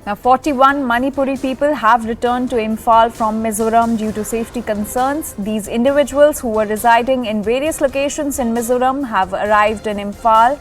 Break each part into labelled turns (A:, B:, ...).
A: Now, 41 Manipuri people have returned to Imphal from Mizoram due to safety concerns. These individuals who were residing in various locations in Mizoram have arrived in Imphal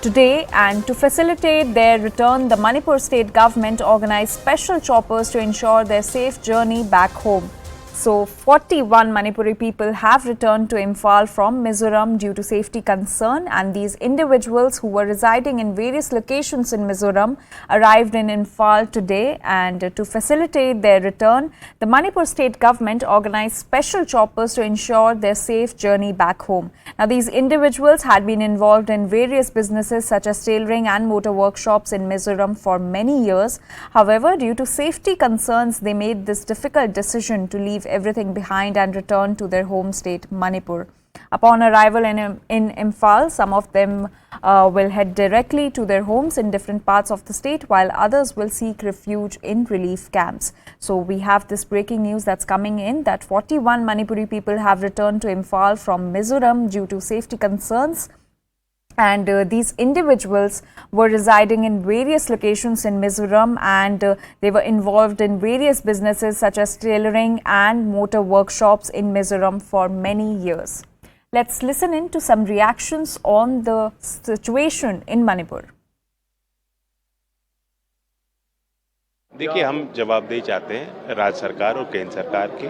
A: today, and to facilitate their return, the Manipur state government organized special choppers to ensure their safe journey back home. So, 41 Manipuri people have returned to Imphal from Mizoram due to safety concern, and these individuals who were residing in various locations in Mizoram arrived in Imphal today, and to facilitate their return, the Manipur state government organized special choppers to ensure their safe journey back home. Now, these individuals had been involved in various businesses such as tailoring and motor workshops in Mizoram for many years. However, due to safety concerns, they made this difficult decision to leave everything behind and return to their home state, Manipur. Upon arrival in Imphal, some of them will head directly to their homes in different parts of the state, while others will seek refuge in relief camps. So we have this breaking news that's coming in that 41 Manipuri people have returned to Imphal from Mizoram due to safety concerns. And these individuals were residing in various locations in Mizoram, and they were involved in various businesses such as tailoring and motor workshops in Mizoram for many years. Let's listen in to some reactions on the situation in Manipur.
B: देखिए, हम जवाबदेही चाहते हैं राज्य सरकार और केंद्र सरकार की,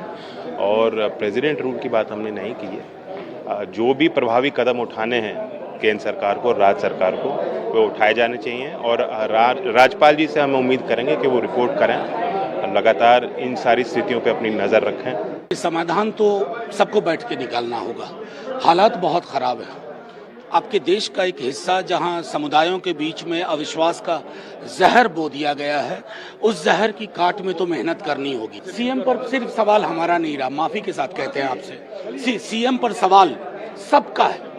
B: और प्रेसिडेंट रूल की बात हमने नहीं की है। जो भी प्रभावी कदम उठाने हैं केंद्र सरकार को, राज्य सरकार को, वो उठाए जाने चाहिए, और राज्यपाल जी से हम उम्मीद करेंगे कि वो रिपोर्ट करें, लगातार इन सारी स्थितियों पे अपनी नज़र रखें।
C: समाधान तो सबको बैठ के निकालना होगा। हालात बहुत खराब है। आपके देश का एक हिस्सा जहां समुदायों के बीच में अविश्वास का जहर बो दिया गया है, उस जहर की काट में तो मेहनत करनी होगी। सीएम पर सिर्फ सवाल हमारा नहीं रहा, माफी के साथ कहते हैं आपसे, सीएम पर सवाल सबका है।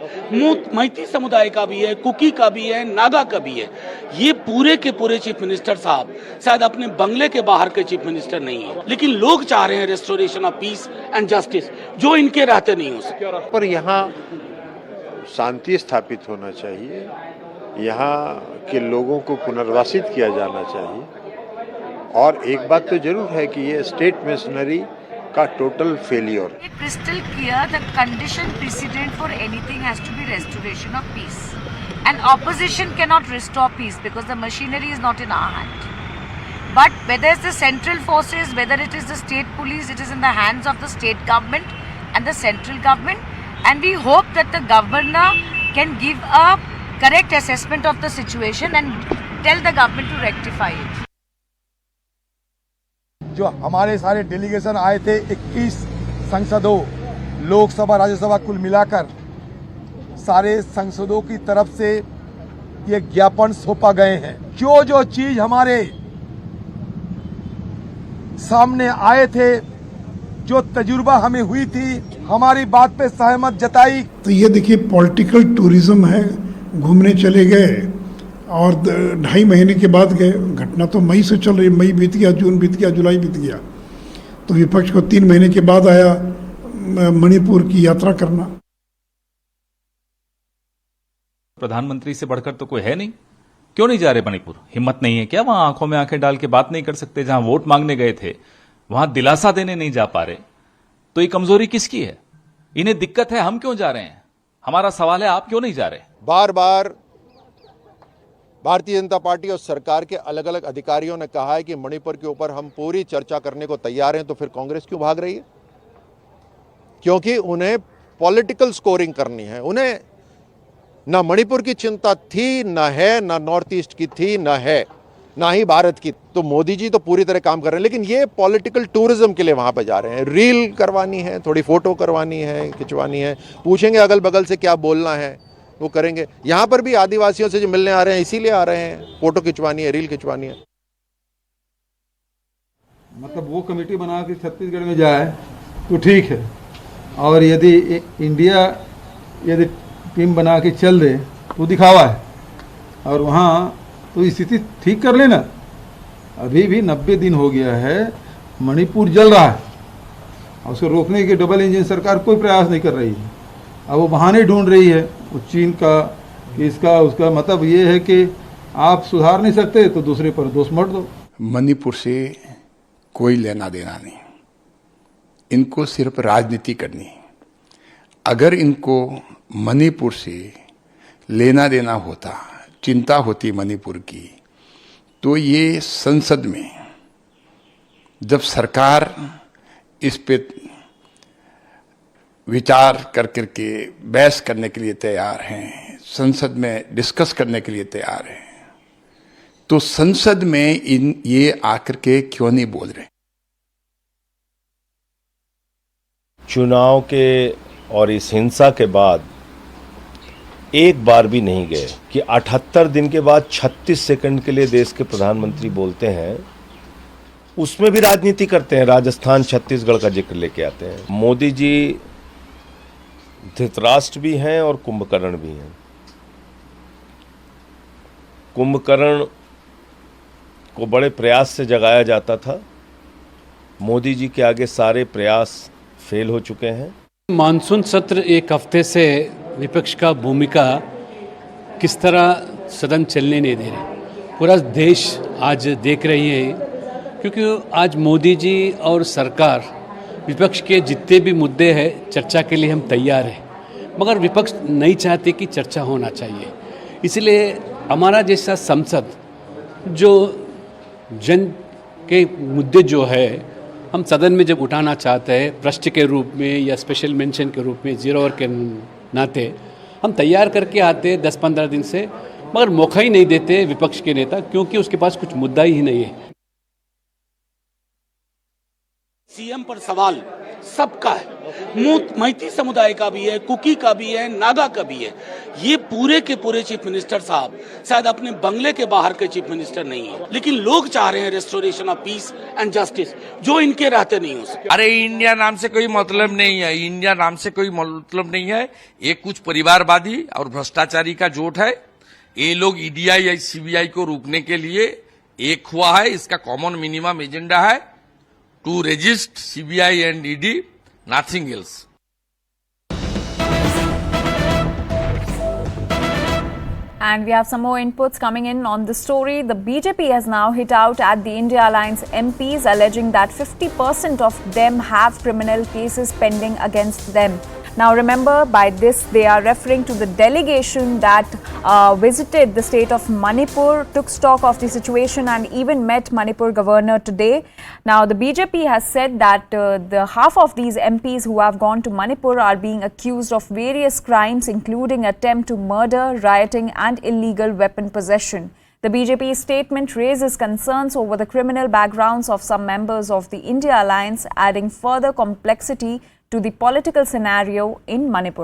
C: मैती समुदाय का भी है, कुकी का भी है, नागा का भी है। ये पूरे के पूरे चीफ मिनिस्टर साहब शायद अपने बंगले के बाहर के चीफ मिनिस्टर नहीं है, लेकिन लोग चाह रहे हैं restoration of peace and justice, जो इनके रहते नहीं हो सके।
D: पर यहाँ शांति स्थापित होना चाहिए, यहाँ के लोगों को पुनर्वासित किया जाना चाहिए, और एक बात तो जरूर है कि ये स्टेट मिशनरी का total failure.
E: Crystal clear, the condition precedent for anything has to be restoration of peace, and opposition cannot restore peace because the machinery is not in our hand. But whether it's the central forces, whether it is the state police, it is in the hands of the state government and the central government, and we hope that the governor can give a correct assessment of the situation and tell the government to rectify it.
F: जो हमारे सारे delegation आए थे 21 संसदों, लोकसभा राज्यसभा कुल मिलाकर सारे संसदों की तरफ से ये ज्ञापन सौंपा गए हैं। जो चीज हमारे सामने आए थे, जो तजुर्बा हमें हुई थी, हमारी बात पे सहमत जताई।
G: तो ये देखिए पॉलिटिकल टूरिज्म है, घूमने चले गए और 2.5 महीने के बाद गए। घटना तो मई से चल रही, मई बीत गया, जून बीत गया, जुलाई बीत गया, तो विपक्ष को 3 महीने के बाद आया मणिपुर की यात्रा करना।
H: प्रधानमंत्री से बढ़कर तो कोई है नहीं, क्यों नहीं जा रहे मणिपुर? हिम्मत नहीं है क्या? वहां आंखों में आंखें डाल के बात नहीं कर सकते? जहां वोट मांगने गए थे वहां दिलासा देने नहीं जा पा रहे, तो ये कमजोरी किसकी है? इन्हें दिक्कत है, हम क्यों जा रहे हैं? हमारा सवाल है, आप क्यों नहीं जा रहे?
D: बार बार भारतीय जनता पार्टी और सरकार के अलग अलग अधिकारियों ने कहा है कि मणिपुर के ऊपर हम पूरी चर्चा करने को तैयार हैं, तो फिर कांग्रेस क्यों भाग रही है? क्योंकि उन्हें पॉलिटिकल स्कोरिंग करनी है। उन्हें ना मणिपुर की चिंता थी, ना है, ना नॉर्थ ईस्ट की थी, ना है, ना ही भारत की। तो मोदी जी तो पूरी तरह काम कर रहे हैं, लेकिन ये पॉलिटिकल टूरिज्म के लिए वहां पर जा रहे हैं। रील करवानी है, थोड़ी फोटो करवानी है, खिंचवानी है, पूछेंगे अगल बगल से क्या बोलना है वो करेंगे। यहाँ पर भी आदिवासियों से जो मिलने आ रहे हैं इसीलिए आ रहे हैं, फोटो खिंचवानी है, रील खिंचवानी है।
I: मतलब वो कमेटी बना के छत्तीसगढ़ में जाए तो ठीक है, और यदि इंडिया यदि टीम बना के चल दे तो दिखावा है, और वहाँ तो स्थिति ठीक कर लेना। अभी भी 90 दिन हो गया है, मणिपुर जल रहा है, और उसको रोकने के डबल इंजन सरकार कोई प्रयास नहीं कर रही है। अब वो बहाने ढूंढ रही है, वो चीन का, इसका, उसका। मतलब ये है कि आप सुधार नहीं सकते तो दूसरे पर दोष मत दो।
J: मणिपुर से कोई लेना देना नहीं, इनको सिर्फ राजनीति करनी है। अगर इनको मणिपुर से लेना देना होता, चिंता होती मणिपुर की, तो ये संसद में जब सरकार इस पे विचार कर करके बहस करने के लिए तैयार हैं, संसद में डिस्कस करने के लिए तैयार हैं, तो संसद में ये आकर के क्यों नहीं बोल रहे?
K: चुनाव के और इस हिंसा के बाद एक बार भी नहीं गए कि 78 दिन के बाद 36 सेकंड के लिए देश के प्रधानमंत्री बोलते हैं, उसमें भी राजनीति करते हैं। राजस्थान छत्तीसगढ़ का जिक्र लेके आते हैं। मोदी जी धृतराष्ट्र भी हैं और कुंभकर्ण भी हैं। कुंभकर्ण को बड़े प्रयास से जगाया जाता था, मोदी जी के आगे सारे प्रयास फेल हो चुके हैं।
L: मानसून सत्र एक हफ्ते से विपक्ष का भूमिका किस तरह सदन चलने नहीं दे रहे, पूरा देश आज देख रही है, क्योंकि आज मोदी जी और सरकार विपक्ष के जितने भी मुद्दे हैं चर्चा के लिए हम तैयार हैं, मगर विपक्ष नहीं चाहते कि चर्चा होना चाहिए। इसलिए हमारा जैसा संसद जो जन के मुद्दे जो है हम सदन में जब उठाना चाहते हैं प्रश्न के रूप में या स्पेशल मेंशन के रूप में, जीरो आवर के नाते हम तैयार करके आते हैं 10-15 दिन से, मगर मौका ही नहीं देते विपक्ष के नेता, क्योंकि उसके पास कुछ मुद्दा ही नहीं है।
C: सीएम पर सवाल सबका है, मैती समुदाय का भी है, कुकी का भी है, नागा का भी है। ये पूरे के पूरे चीफ मिनिस्टर साहब शायद अपने बंगले के बाहर के चीफ मिनिस्टर नहीं है, लेकिन लोग चाह रहे हैं restoration of peace and justice, जो इनके रहते नहीं हो सके।
M: अरे इंडिया नाम से कोई मतलब नहीं है, इंडिया नाम से कोई मतलब नहीं है। ये कुछ परिवारवादी और भ्रष्टाचारी का जोट है। ये लोग ईडीआई या सीबीआई को रोकने के लिए एक हुआ है। इसका कॉमन मिनिमम एजेंडा है to resist CBI and ED, nothing else.
A: And we have some more inputs coming in on the story. The BJP has now hit out at the India Alliance MPs, alleging that 50% of them have criminal cases pending against them. Now remember, by this they are referring to the delegation that visited the state of Manipur, took stock of the situation and even met Manipur governor today. Now the BJP has said that the half of these MPs who have gone to Manipur are being accused of various crimes, including attempt to murder, rioting and illegal weapon possession. The BJP statement raises concerns over the criminal backgrounds of some members of the India Alliance, adding further complexity to the political scenario in Manipur.